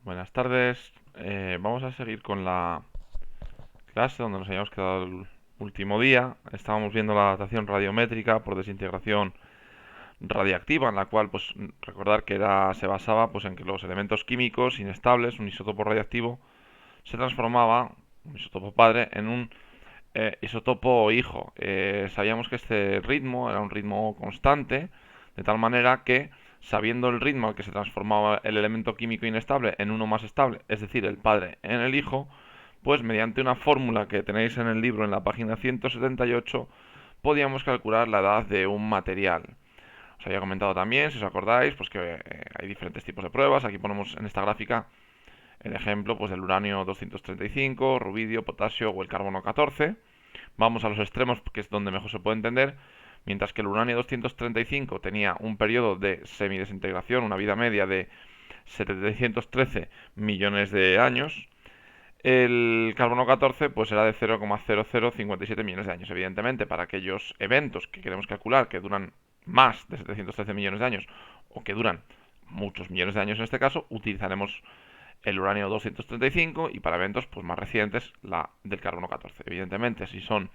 Buenas tardes. Vamos a seguir con la clase donde nos habíamos quedado el último día. Estábamos viendo la datación radiométrica por desintegración radiactiva, en la cual, pues, recordar que se basaba, pues, en que los elementos químicos inestables, un isótopo radiactivo, se transformaba, un isótopo padre, en un isótopo hijo. Sabíamos que este ritmo era un ritmo constante, de tal manera que, sabiendo el ritmo al que se transformaba el elemento químico inestable en uno más estable, es decir, el padre en el hijo, pues mediante una fórmula que tenéis en el libro en la página 178, podíamos calcular la edad de un material. Os había comentado también, si os acordáis, pues que hay diferentes tipos de pruebas. Aquí ponemos en esta gráfica el ejemplo, pues, del uranio 235, rubidio, potasio o el carbono 14. Vamos a los extremos, que es donde mejor se puede entender. Mientras que el uranio 235 tenía un periodo de semidesintegración, una vida media de 713 millones de años, el carbono 14 pues era de 0,0057 millones de años. Evidentemente, para aquellos eventos que queremos calcular que duran más de 713 millones de años o que duran muchos millones de años en este caso, utilizaremos el uranio 235 y para eventos, pues, más recientes, la del carbono 14. Evidentemente, si son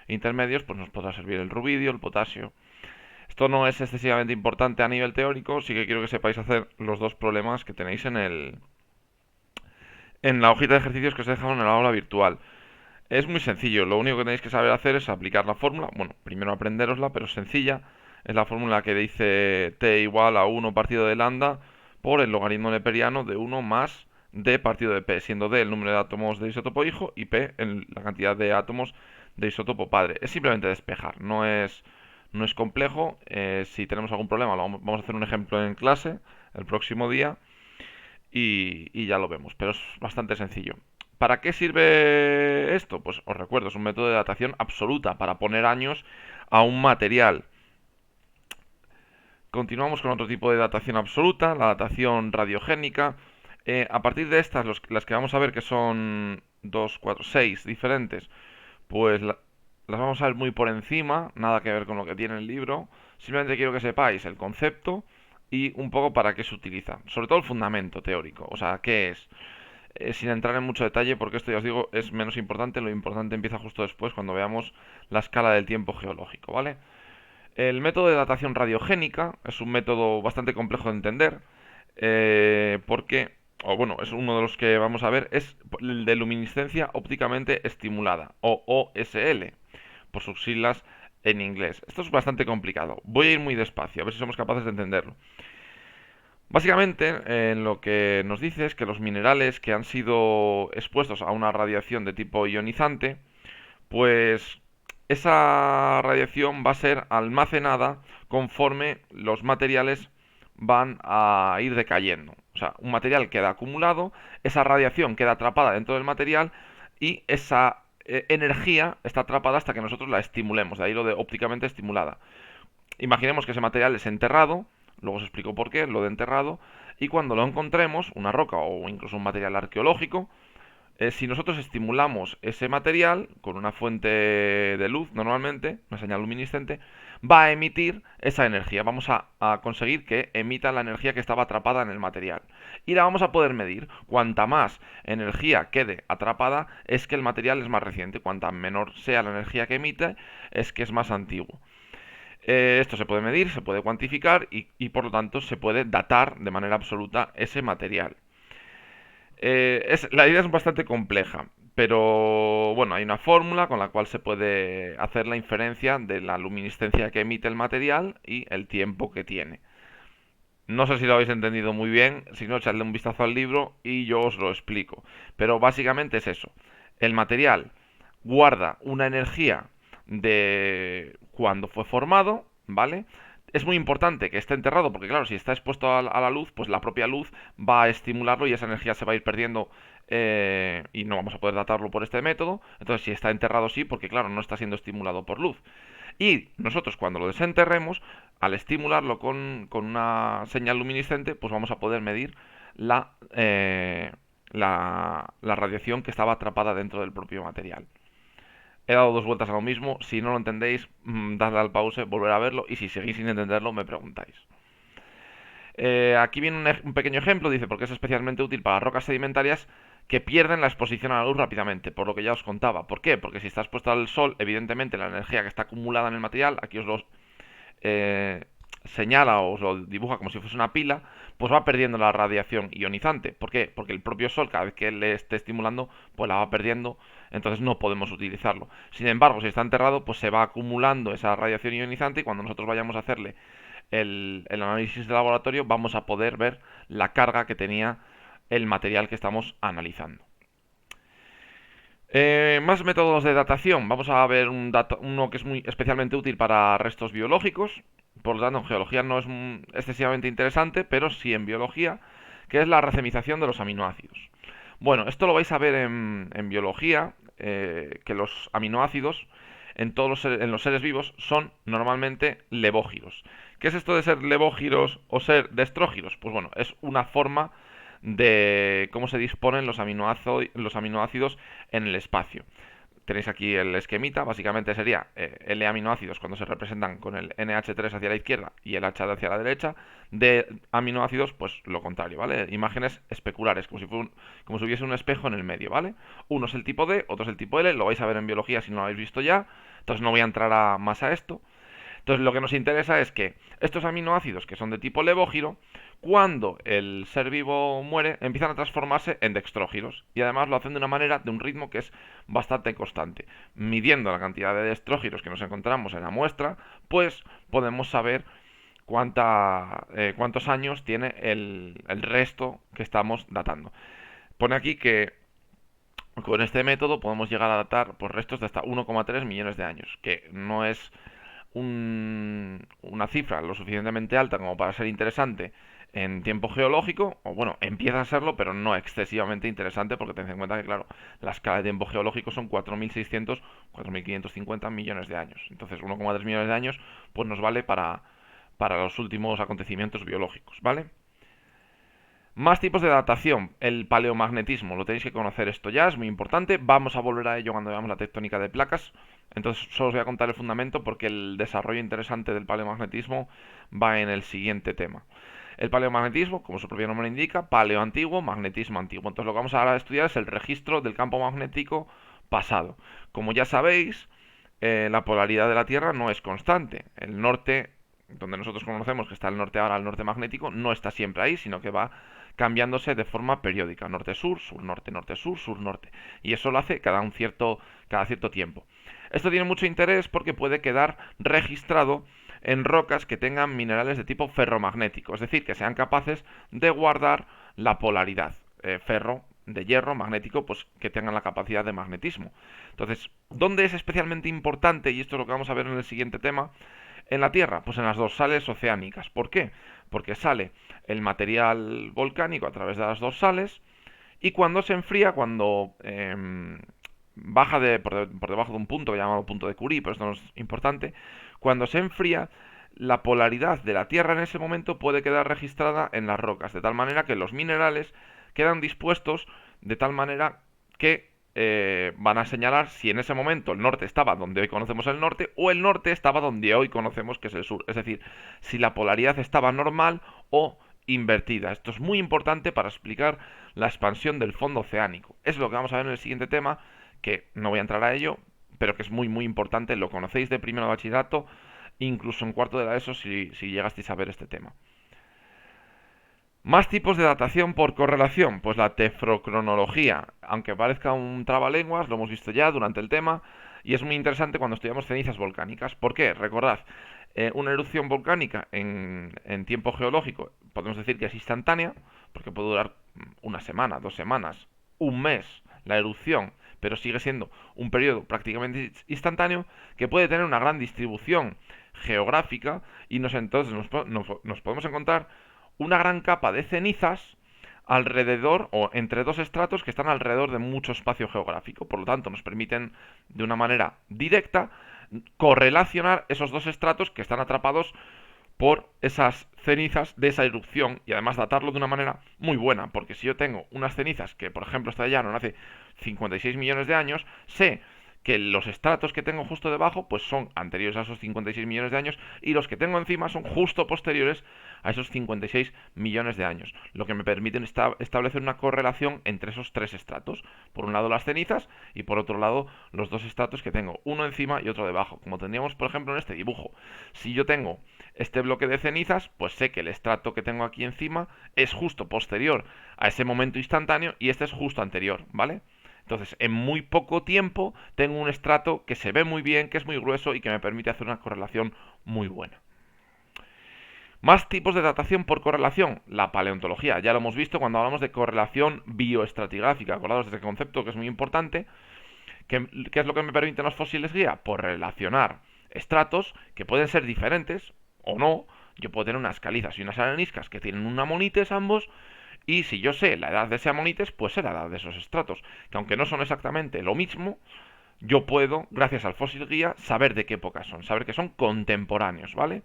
intermedios, pues nos podrá servir el rubidio, el potasio. Esto no es excesivamente importante a nivel teórico, sí que quiero que sepáis hacer los dos problemas que tenéis en la hojita de ejercicios que os he dejado en el aula virtual. Es muy sencillo, lo único que tenéis que saber hacer es aplicar la fórmula. Bueno, primero aprenderosla, pero es sencilla. Es la fórmula que dice t igual a 1 partido de lambda por el logaritmo neperiano de 1 más d partido de p, siendo d el número de átomos de isótopo hijo y p la cantidad de átomos de isótopo padre. Es simplemente despejar, no es complejo. Si tenemos algún problema, vamos a hacer un ejemplo en clase el próximo día y ya lo vemos, pero es bastante sencillo. ¿Para qué sirve esto? Pues os recuerdo, es un método de datación absoluta para poner años a un material. Continuamos con otro tipo de datación absoluta, la datación radiogénica. A partir de estas, las que vamos a ver, que son 2, 4, 6 diferentes, pues las vamos a ver muy por encima, nada que ver con lo que tiene el libro. Simplemente quiero que sepáis el concepto y un poco para qué se utiliza. Sobre todo el fundamento teórico, o sea, qué es. Sin entrar en mucho detalle, porque esto ya os digo es menos importante, lo importante empieza justo después cuando veamos la escala del tiempo geológico, ¿vale? El método de datación radiogénica es un método bastante complejo de entender, porque, o bueno, es uno de los que vamos a ver, es el de luminiscencia ópticamente estimulada, o OSL, por sus siglas en inglés. Esto es bastante complicado. Voy a ir muy despacio, a ver si somos capaces de entenderlo. Básicamente, en lo que nos dice es que los minerales que han sido expuestos a una radiación de tipo ionizante, pues esa radiación va a ser almacenada conforme los materiales van a ir decayendo. O sea, un material queda acumulado, esa radiación queda atrapada dentro del material y esa energía está atrapada hasta que nosotros la estimulemos, de ahí lo de ópticamente estimulada. Imaginemos que ese material es enterrado, luego os explico por qué, lo de enterrado, y cuando lo encontremos, una roca o incluso un material arqueológico, si nosotros estimulamos ese material con una fuente de luz, normalmente, una señal luminiscente, va a emitir esa energía. Vamos a conseguir que emita la energía que estaba atrapada en el material. Y la vamos a poder medir. Cuanta más energía quede atrapada, es que el material es más reciente. Cuanta menor sea la energía que emite, es que es más antiguo. Esto se puede medir, se puede cuantificar y por lo tanto se puede datar de manera absoluta ese material. La idea es bastante compleja, pero bueno, hay una fórmula con la cual se puede hacer la inferencia de la luminiscencia que emite el material y el tiempo que tiene. No sé si lo habéis entendido muy bien, si no, echadle un vistazo al libro y yo os lo explico. Pero básicamente es eso. El material guarda una energía de cuando fue formado, ¿vale? Es muy importante que esté enterrado porque, claro, si está expuesto a la luz, pues la propia luz va a estimularlo y esa energía se va a ir perdiendo, y no vamos a poder datarlo por este método. Entonces, si está enterrado, sí, porque, claro, no está siendo estimulado por luz. Y nosotros, cuando lo desenterremos, al estimularlo con una señal luminiscente, pues vamos a poder medir la radiación que estaba atrapada dentro del propio material. He dado dos vueltas a lo mismo. Si no lo entendéis, dadle al pause, volver a verlo. Y si seguís sin entenderlo, me preguntáis. Aquí viene un pequeño ejemplo, dice, porque es especialmente útil para rocas sedimentarias que pierden la exposición a la luz rápidamente, por lo que ya os contaba. ¿Por qué? Porque si está expuesta al sol, evidentemente la energía que está acumulada en el material, aquí os lo eh, señala o os lo dibuja como si fuese una pila, pues va perdiendo la radiación ionizante. ¿Por qué? Porque el propio sol, cada vez que le esté estimulando, pues la va perdiendo, entonces no podemos utilizarlo. Sin embargo, si está enterrado, pues se va acumulando esa radiación ionizante y cuando nosotros vayamos a hacerle el análisis de laboratorio, vamos a poder ver la carga que tenía el material que estamos analizando. Más métodos de datación. Vamos a ver uno que es muy especialmente útil para restos biológicos. Por lo tanto, en geología no es excesivamente interesante, pero sí en biología, que es la racemización de los aminoácidos. Bueno, esto lo vais a ver en biología, que los aminoácidos en los seres vivos son normalmente levógiros. ¿Qué es esto de ser levógiros o ser destrógiros? Pues bueno, es una forma de cómo se disponen los aminoácidos en el espacio. Tenéis aquí el esquemita, básicamente sería L aminoácidos cuando se representan con el NH3 hacia la izquierda y el H hacia la derecha, de aminoácidos pues lo contrario, ¿vale? Imágenes especulares, como si hubiese un espejo en el medio, ¿vale? Uno es el tipo D, otro es el tipo L, lo vais a ver en biología si no lo habéis visto ya, entonces no voy a entrar más a esto. Entonces lo que nos interesa es que estos aminoácidos que son de tipo levógiro, cuando el ser vivo muere, empiezan a transformarse en dextrógiros y además lo hacen de una manera, de un ritmo que es bastante constante. Midiendo la cantidad de dextrógiros que nos encontramos en la muestra, pues podemos saber cuántos años tiene el resto que estamos datando. Pone aquí que con este método podemos llegar a datar por restos de hasta 1,3 millones de años, que no es una cifra lo suficientemente alta como para ser interesante en tiempo geológico, o bueno, empieza a serlo, pero no excesivamente interesante, porque ten en cuenta que, claro, la escala de tiempo geológico son 4.600, 4.550 millones de años. Entonces, 1,3 millones de años, pues nos vale para los últimos acontecimientos biológicos, ¿vale? Más tipos de datación. El paleomagnetismo. Lo tenéis que conocer esto ya, es muy importante. Vamos a volver a ello cuando veamos la tectónica de placas. Entonces solo os voy a contar el fundamento porque el desarrollo interesante del paleomagnetismo va en el siguiente tema. El paleomagnetismo, como su propio nombre indica, paleo antiguo, magnetismo antiguo. Entonces lo que vamos a estudiar es el registro del campo magnético pasado. Como ya sabéis, la polaridad de la Tierra no es constante. El norte, donde nosotros conocemos que está el norte ahora, el norte magnético, no está siempre ahí, sino que va cambiándose de forma periódica, norte-sur, sur-norte, norte-sur, sur-norte. Y eso lo hace cada cierto tiempo. Esto tiene mucho interés porque puede quedar registrado en rocas que tengan minerales de tipo ferromagnético, es decir, que sean capaces de guardar la polaridad. Ferro de hierro magnético, pues que tengan la capacidad de magnetismo. Entonces, ¿dónde es especialmente importante? Y esto es lo que vamos a ver en el siguiente tema. En la Tierra, pues en las dorsales oceánicas. ¿Por qué? Porque sale el material volcánico a través de las dorsales y cuando se enfría, cuando baja por debajo de un punto llamado punto de Curie, pero esto no es importante, cuando se enfría, la polaridad de la Tierra en ese momento puede quedar registrada en las rocas, de tal manera que los minerales quedan dispuestos de tal manera que van a señalar si en ese momento el norte estaba donde hoy conocemos el norte o el norte estaba donde hoy conocemos que es el sur. Es decir, si la polaridad estaba normal o invertida. Esto es muy importante para explicar la expansión del fondo oceánico. Es lo que vamos a ver en el siguiente tema, que no voy a entrar a ello, pero que es muy muy importante. Lo conocéis de primero de bachillerato, incluso en cuarto de la ESO si llegasteis a ver este tema. Más tipos de datación por correlación, pues la tefrocronología, aunque parezca un trabalenguas, lo hemos visto ya durante el tema, y es muy interesante cuando estudiamos cenizas volcánicas. ¿Por qué? Recordad, una erupción volcánica en tiempo geológico, podemos decir que es instantánea, porque puede durar una semana, 2 semanas, un mes la erupción, pero sigue siendo un periodo prácticamente instantáneo que puede tener una gran distribución geográfica y entonces nos podemos encontrar una gran capa de cenizas alrededor o entre dos estratos que están alrededor de mucho espacio geográfico. Por lo tanto, nos permiten de una manera directa correlacionar esos dos estratos que están atrapados por esas cenizas de esa erupción y además datarlo de una manera muy buena, porque si yo tengo unas cenizas que por ejemplo estallaron hace 56 millones de años, sé que los estratos que tengo justo debajo pues son anteriores a esos 56 millones de años y los que tengo encima son justo posteriores a esos 56 millones de años, lo que me permite establecer una correlación entre esos tres estratos. Por un lado las cenizas y por otro lado los dos estratos que tengo, uno encima y otro debajo, como tendríamos por ejemplo en este dibujo. Si yo tengo este bloque de cenizas, pues sé que el estrato que tengo aquí encima es justo posterior a ese momento instantáneo y este es justo anterior, ¿vale? Entonces, en muy poco tiempo tengo un estrato que se ve muy bien, que es muy grueso y que me permite hacer una correlación muy buena. Más tipos de datación por correlación. La paleontología. Ya lo hemos visto cuando hablamos de correlación bioestratigráfica. Acordados de este concepto que es muy importante. ¿Qué es lo que me permiten los fósiles guía? Pues relacionar estratos que pueden ser diferentes o no. Yo puedo tener unas calizas y unas areniscas que tienen una amonites ambos. Y si yo sé la edad de ese amonites, pues sé la edad de esos estratos. Que aunque no son exactamente lo mismo, yo puedo, gracias al fósil guía, saber de qué época son. Saber que son contemporáneos, ¿vale?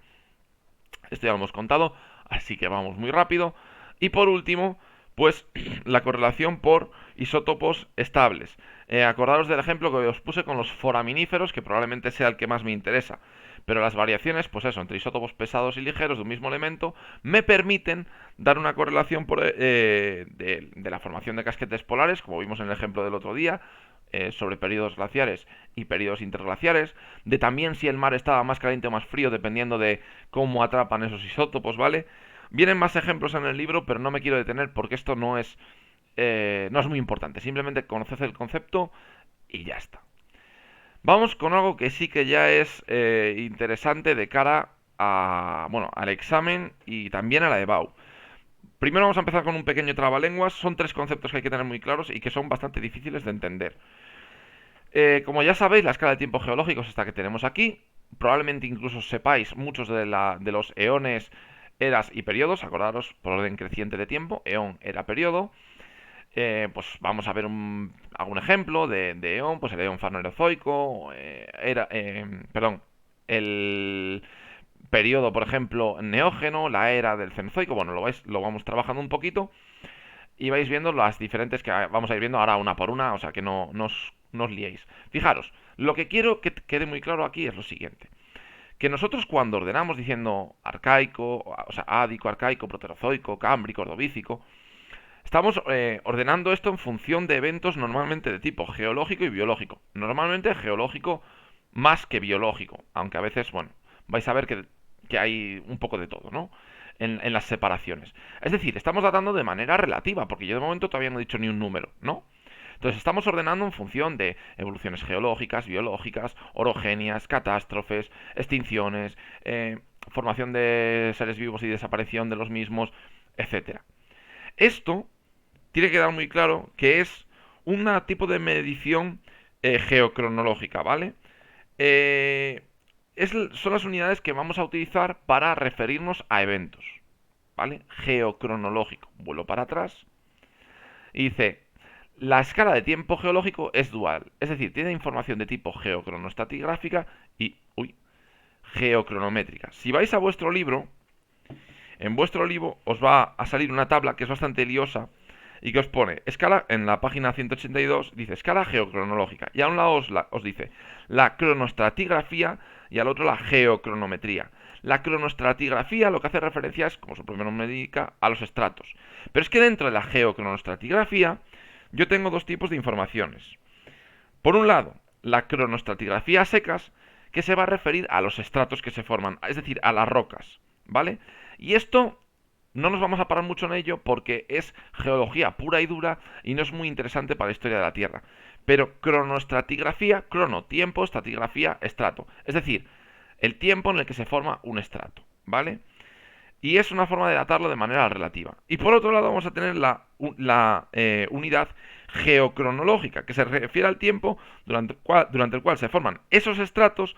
Esto ya lo hemos contado, así que vamos muy rápido. Y por último, pues la correlación por isótopos estables. Acordaros del ejemplo que os puse con los foraminíferos, que probablemente sea el que más me interesa. Pero las variaciones, pues eso, entre isótopos pesados y ligeros de un mismo elemento, me permiten dar una correlación de la formación de casquetes polares, como vimos en el ejemplo del otro día, sobre periodos glaciares y periodos interglaciares, de también si el mar estaba más caliente o más frío, dependiendo de cómo atrapan esos isótopos, ¿vale? Vienen más ejemplos en el libro, pero no me quiero detener porque esto no es muy importante. Simplemente conoced el concepto y ya está. Vamos con algo que sí que ya es interesante de cara bueno, al examen y también a la EBAU. Primero vamos a empezar con un pequeño trabalenguas. Son tres conceptos que hay que tener muy claros y que son bastante difíciles de entender. Como ya sabéis, la escala de tiempo geológico es esta que tenemos aquí. Probablemente incluso sepáis muchos de los eones, eras y periodos. Acordaros por orden creciente de tiempo. Eón, era, periodo. Pues vamos a ver algún ejemplo de eón. Pues el eón fanerozoico. Perdón. El periodo, por ejemplo, neógeno. La era del cenozoico. Bueno, lo vamos trabajando un poquito. Y vais viendo las diferentes que vamos a ir viendo ahora una por una, o sea que no os liéis. Fijaros, lo que quiero que quede muy claro aquí es lo siguiente. Que nosotros cuando ordenamos diciendo arcaico, o sea, ádico, arcaico, proterozoico, cámbrico, ordovícico, estamos ordenando esto en función de eventos normalmente de tipo geológico y biológico. Normalmente geológico más que biológico, aunque a veces, bueno, vais a ver que hay un poco de todo, ¿no? En las separaciones. Es decir, estamos datando de manera relativa, porque yo de momento todavía no he dicho ni un número, ¿no? Entonces estamos ordenando en función de evoluciones geológicas, biológicas, orogenias, catástrofes, extinciones, formación de seres vivos y desaparición de los mismos, etcétera. Esto tiene que quedar muy claro que es un tipo de medición geocronológica, ¿vale? Eh, son las unidades que vamos a utilizar para referirnos a eventos, ¿vale? Geocronológico. Vuelvo para atrás y dice, la escala de tiempo geológico es dual, es decir, tiene información de tipo geocronoestratigráfica y geocronométrica. Si vais a vuestro libro, en vuestro libro os va a salir una tabla que es bastante liosa y que os pone escala, en la página 182 dice escala geocronológica y a un lado os dice la cronoestratigrafía y al otro la geocronometría. La cronoestratigrafía lo que hace referencia es, como su propio nombre indica, a los estratos. Pero es que dentro de la geocronoestratigrafía yo tengo dos tipos de informaciones. Por un lado, la cronoestratigrafía a secas, que se va a referir a los estratos que se forman, es decir, a las rocas, ¿vale? Y esto no nos vamos a parar mucho en ello porque es geología pura y dura y no es muy interesante para la historia de la Tierra. Pero cronoestratigrafía, crono, tiempo, estratigrafía, estrato. Es decir, el tiempo en el que se forma un estrato, ¿vale? Y es una forma de datarlo de manera relativa. Y por otro lado vamos a tener la unidad geocronológica, que se refiere al tiempo durante el cual se forman esos estratos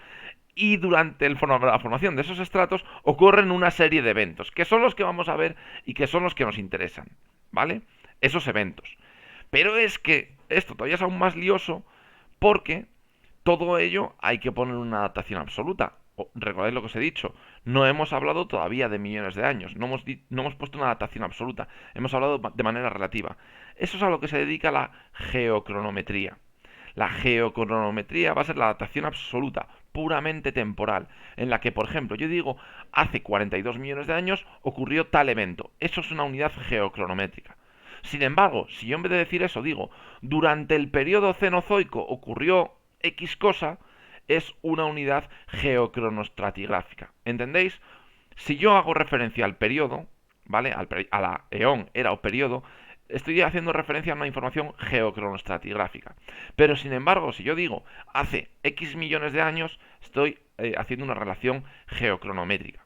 y durante la formación de esos estratos ocurren una serie de eventos, que son los que vamos a ver y que son los que nos interesan, ¿vale? Esos eventos. Pero es que esto todavía es aún más lioso porque todo ello hay que poner una adaptación absoluta. Recordáis lo que os he dicho, no hemos hablado todavía de millones de años, no hemos puesto una adaptación absoluta, hemos hablado de manera relativa. Eso es a lo que se dedica la geocronometría. La geocronometría va a ser la datación absoluta, puramente temporal, en la que, por ejemplo, yo digo, hace 42 millones de años ocurrió tal evento. Eso es una unidad geocronométrica. Sin embargo, si yo en vez de decir eso digo, durante el periodo cenozoico ocurrió X cosa, es una unidad geocronoestratigráfica. ¿Entendéis? Si yo hago referencia al periodo, ¿vale? A la eón, era o periodo, estoy haciendo referencia a una información geocronoestratigráfica. Pero sin embargo, si yo digo hace X millones de años, estoy haciendo una relación geocronométrica.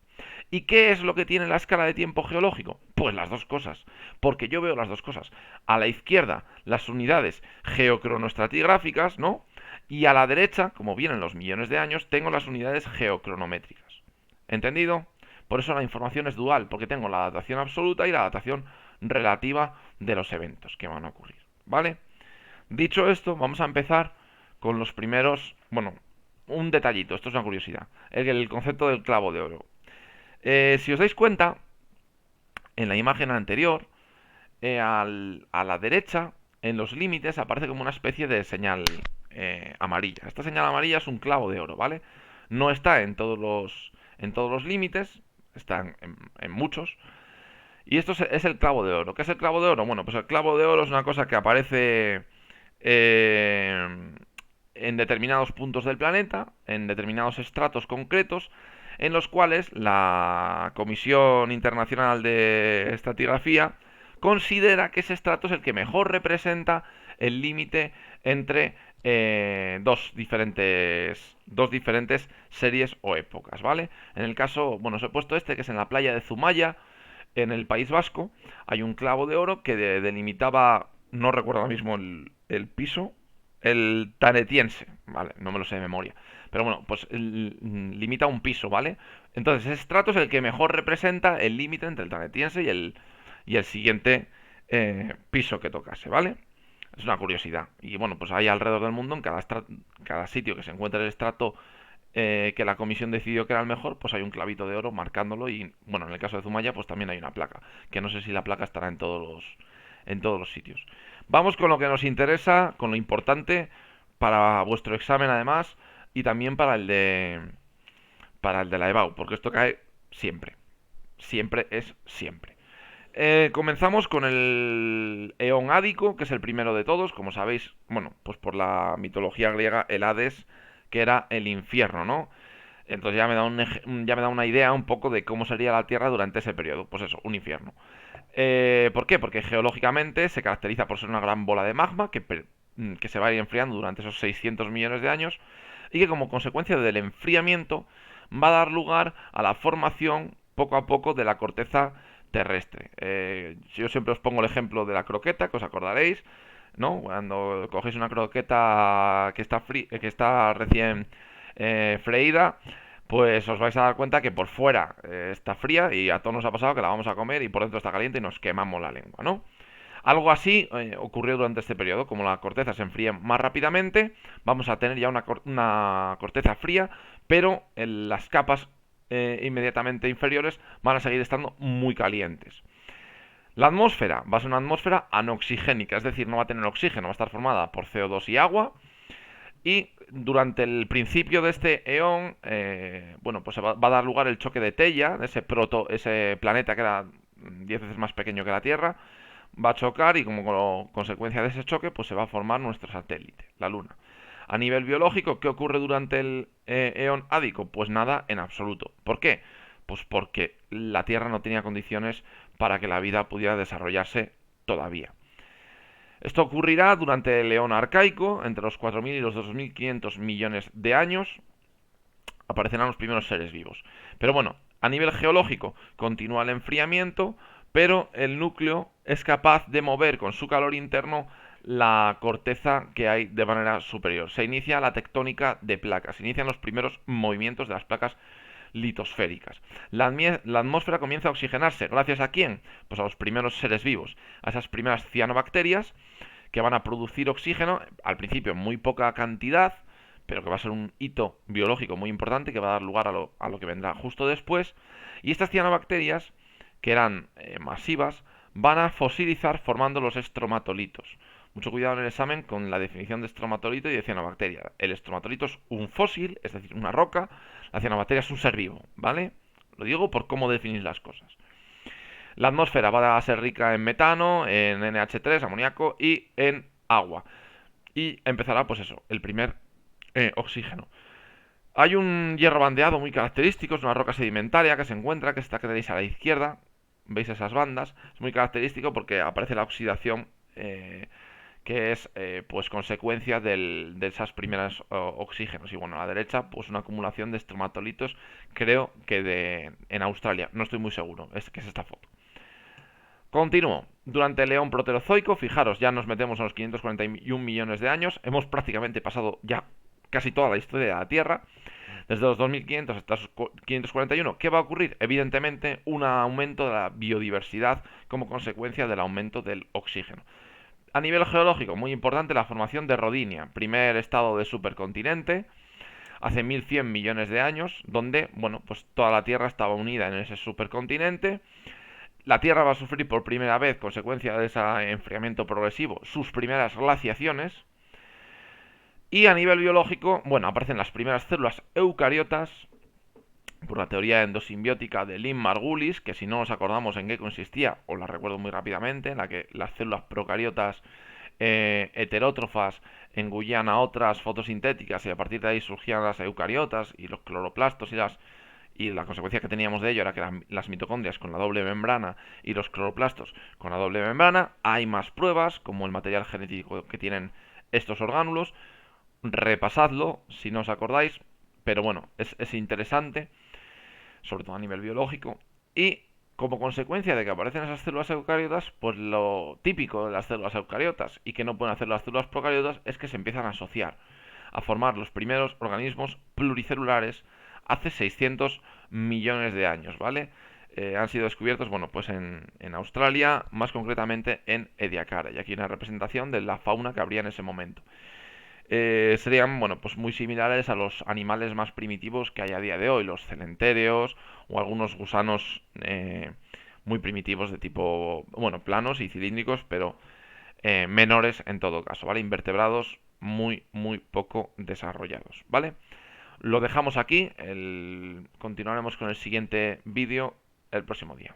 ¿Y qué es lo que tiene la escala de tiempo geológico? Pues las dos cosas, porque yo veo las dos cosas. A la izquierda, las unidades geocronoestratigráficas, ¿no? Y a la derecha, como vienen los millones de años, tengo las unidades geocronométricas. ¿Entendido? Por eso la información es dual, porque tengo la datación absoluta y la datación relativa de los eventos que van a ocurrir. ¿Vale? Dicho esto, vamos a empezar con los primeros, bueno, un detallito, esto es una curiosidad, el concepto del clavo de oro. Si os dais cuenta, en la imagen anterior, a la derecha, en los límites, aparece como una especie de señal amarilla. Esta señal amarilla es un clavo de oro, ¿vale? No está en todos los límites, está en muchos. Y esto es el clavo de oro. ¿Qué es el clavo de oro? Bueno, pues el clavo de oro es una cosa que aparece eh, en determinados puntos del planeta, en determinados estratos concretos, en los cuales la Comisión Internacional de Estratigrafía considera que ese estrato es el que mejor representa el límite entre dos diferentes series o épocas, ¿vale? En el caso, bueno, os he puesto este, que es en la playa de Zumaya, en el País Vasco. Hay un clavo de oro que delimitaba, no recuerdo ahora mismo el piso, el tanetiense, ¿vale? No me lo sé de memoria. Pero bueno, pues limita un piso, ¿vale? Entonces, ese estrato es el que mejor representa el límite entre el tanetiense y el siguiente piso que tocase, ¿vale? Es una curiosidad. Y bueno, pues hay alrededor del mundo, en cada sitio que se encuentre el estrato que la comisión decidió que era el mejor, pues hay un clavito de oro marcándolo y, bueno, en el caso de Zumaya, pues también hay una placa, que no sé si la placa estará en todos los sitios. Vamos con lo que nos interesa, con lo importante para vuestro examen además y también para el de la EBAU, porque esto cae siempre. Siempre es siempre. Comenzamos con el Eón Ádico, que es el primero de todos, como sabéis, bueno, pues por la mitología griega, el Hades, que era el infierno, ¿no? Entonces ya me da una idea un poco de cómo sería la Tierra durante ese periodo. Pues eso, un infierno. ¿Por qué? Porque geológicamente se caracteriza por ser una gran bola de magma que se va a ir enfriando durante esos 600 millones de años y que como consecuencia del enfriamiento va a dar lugar a la formación poco a poco de la corteza terrestre. Yo siempre os pongo el ejemplo de la croqueta, que os acordaréis, ¿no? Cuando cogéis una croqueta que está recién freída, pues os vais a dar cuenta que por fuera está fría y a todos nos ha pasado que la vamos a comer y por dentro está caliente y nos quemamos la lengua, ¿no? Algo así ocurrió durante este periodo, como la corteza se enfría más rápidamente, vamos a tener ya una corteza fría, pero las capas inmediatamente inferiores van a seguir estando muy calientes. La atmósfera va a ser una atmósfera anoxigénica, es decir, no va a tener oxígeno, va a estar formada por CO2 y agua. Y durante el principio de este eón, bueno, pues va a dar lugar el choque de Teia, ese planeta que era 10 veces más pequeño que la Tierra, va a chocar y como consecuencia de ese choque, pues se va a formar nuestro satélite, la Luna. A nivel biológico, ¿qué ocurre durante el eón ádico? Pues nada en absoluto. ¿Por qué? Pues porque la Tierra no tenía condiciones para que la vida pudiera desarrollarse todavía. Esto ocurrirá durante el Eón arcaico, entre los 4.000 y los 2.500 millones de años, aparecerán los primeros seres vivos. Pero bueno, a nivel geológico continúa el enfriamiento, pero el núcleo es capaz de mover con su calor interno la corteza que hay de manera superior. Se inicia la tectónica de placas, se inician los primeros movimientos de las placas litosféricas. La atmósfera comienza a oxigenarse. ¿Gracias a quién? Pues a los primeros seres vivos, a esas primeras cianobacterias que van a producir oxígeno, al principio en muy poca cantidad, pero que va a ser un hito biológico muy importante que va a dar lugar a lo que vendrá justo después. Y estas cianobacterias, que eran masivas, van a fosilizar formando los estromatolitos. Mucho cuidado en el examen con la definición de estromatolito y de cianobacteria. El estromatolito es un fósil, es decir, una roca. La cianobacteria es un ser vivo, ¿vale? Lo digo por cómo definir las cosas. La atmósfera va a ser rica en metano, en NH3, amoníaco y en agua. Y empezará, pues eso, el primer oxígeno. Hay un hierro bandeado muy característico, es una roca sedimentaria que se encuentra, que está que tenéis a la izquierda. ¿Veis esas bandas? Es muy característico porque aparece la oxidación que es pues consecuencia de esas primeras oxígenos. Y bueno, a la derecha pues una acumulación de estromatolitos, creo que en Australia, no estoy muy seguro, es que es esta foto. Continúo. Durante el Eón Proterozoico, fijaros, ya nos metemos a los 541 millones de años, hemos prácticamente pasado ya casi toda la historia de la Tierra, desde los 2500 hasta los 541. ¿Qué va a ocurrir? Evidentemente, un aumento de la biodiversidad como consecuencia del aumento del oxígeno. A nivel geológico, muy importante la formación de Rodinia, primer estado de supercontinente, hace 1100 millones de años, donde, bueno, pues toda la Tierra estaba unida en ese supercontinente. La Tierra va a sufrir por primera vez, consecuencia de ese enfriamiento progresivo, sus primeras glaciaciones. Y a nivel biológico, bueno, aparecen las primeras células eucariotas, por la teoría endosimbiótica de Lynn Margulis, que si no nos acordamos en qué consistía, os la recuerdo muy rápidamente, en la que las células procariotas heterótrofas engulían a otras fotosintéticas y a partir de ahí surgían las eucariotas y los cloroplastos y la consecuencia que teníamos de ello era que las mitocondrias con la doble membrana y los cloroplastos con la doble membrana. Hay más pruebas, como el material genético que tienen estos orgánulos. Repasadlo si no os acordáis, pero bueno, es interesante, sobre todo a nivel biológico. Y como consecuencia de que aparecen esas células eucariotas, pues lo típico de las células eucariotas y que no pueden hacer las células procariotas es que se empiezan a asociar, a formar los primeros organismos pluricelulares hace 600 millones de años, ¿vale? Han sido descubiertos, bueno, pues en Australia, más concretamente en Ediacara. Y aquí una representación de la fauna que habría en ese momento. Serían, bueno, pues muy similares a los animales más primitivos que hay a día de hoy, los celentéreos o algunos gusanos muy primitivos de tipo, bueno, planos y cilíndricos, pero menores en todo caso, ¿vale? Invertebrados muy, muy poco desarrollados, ¿vale? Lo dejamos aquí, continuaremos con el siguiente vídeo el próximo día.